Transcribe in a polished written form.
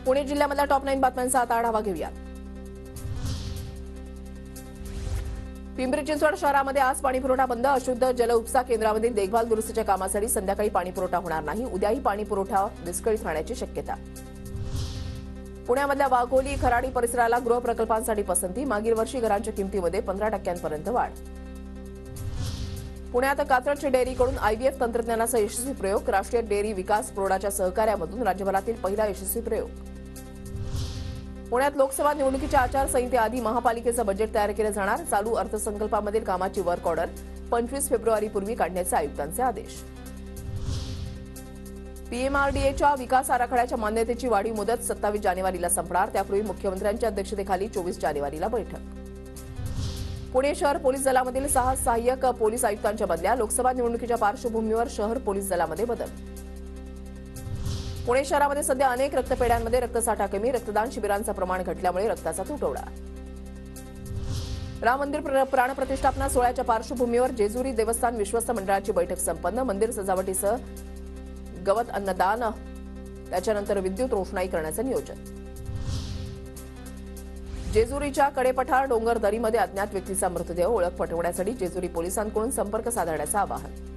Pune जिल्ह्यामधल्या top 9 बातम्यांचा आता आढावा घेऊया। पिंपरी चिंचवड शहरामध्ये आज पाणीपुरवठा बंद। अशुद्ध जल उपसा केंद्रामधील देखभाल दुरुस्तीच्या कामासाठी संध्याकाळी पाणीपुरवठा होणार नाही। उद्याही पाणीपुरवठा विस्कळीत राहण्याची शक्यता। पुण्यामधल्या वाघोली खराडी परिसराला गृह प्रकल्पांसाठी पसंती। मागील वर्षी घरांच्या किमतीमध्ये 15% वाढ। पुण्यात कात्रजच्या डेअरीकडून आयव्हीएफ तंत्रज्ञानाचा यशस्वी प्रयोग। राष्ट्रीय डेअरी विकास बोर्डाच्या सहकार्यामधून राज्यभरातील पहिला यशस्वी प्रयोग। पुण्यात लोकसभा निवडणुकीच्या आचारसंहितेआधी महापालिकेचं बजेट तयार केलं जाणार। चालू अर्थसंकल्पामधील कामाची वर्क ऑर्डर 25 फेब्रुवारीपूर्वी काढण्याचे आयुक्तांचे आदेश। पीएमआरडीएच्या विकास आराखड्याच्या मान्यतेची वाढीव मुदत 27 जानेवारीला संपणार। त्यापूर्वी मुख्यमंत्र्यांच्या अध्यक्षतेखाली 24 जानेवारीला बैठक। पुणे शहर पोलीस दलामधील 6 सहाय्यक पोलीस आयुक्तांच्या बदल्या। लोकसभा निवडणुकीच्या पार्श्वभूमीवर शहर पोलीस दलामध्ये बदल। पुणे शहरामध्ये सध्या अनेक रक्तपेढ्यांमध्ये रक्तसाठा कमी। रक्तदान शिबिरांचं प्रमाण घटल्यामुळे रक्ताचा तुटवडा। राम मंदिर प्राणप्रतिष्ठापना सोहळ्याच्या पार्श्वभूमीवर जेजुरी देवस्थान विश्वस्त मंडळाची बैठक संपन्न। मंदिर सजावटीसह गवत अन्नदान, त्याच्यानंतर विद्युत रोषणाई करण्याचं नियोजन। जेजुरीच्या कडेपठार डोंगर दरीमध्ये अज्ञात व्यक्तीचा मृतदेह। ओळख पटवण्यासाठी जेजुरी पोलिसांकडून संपर्क साधण्याचं आवाहन।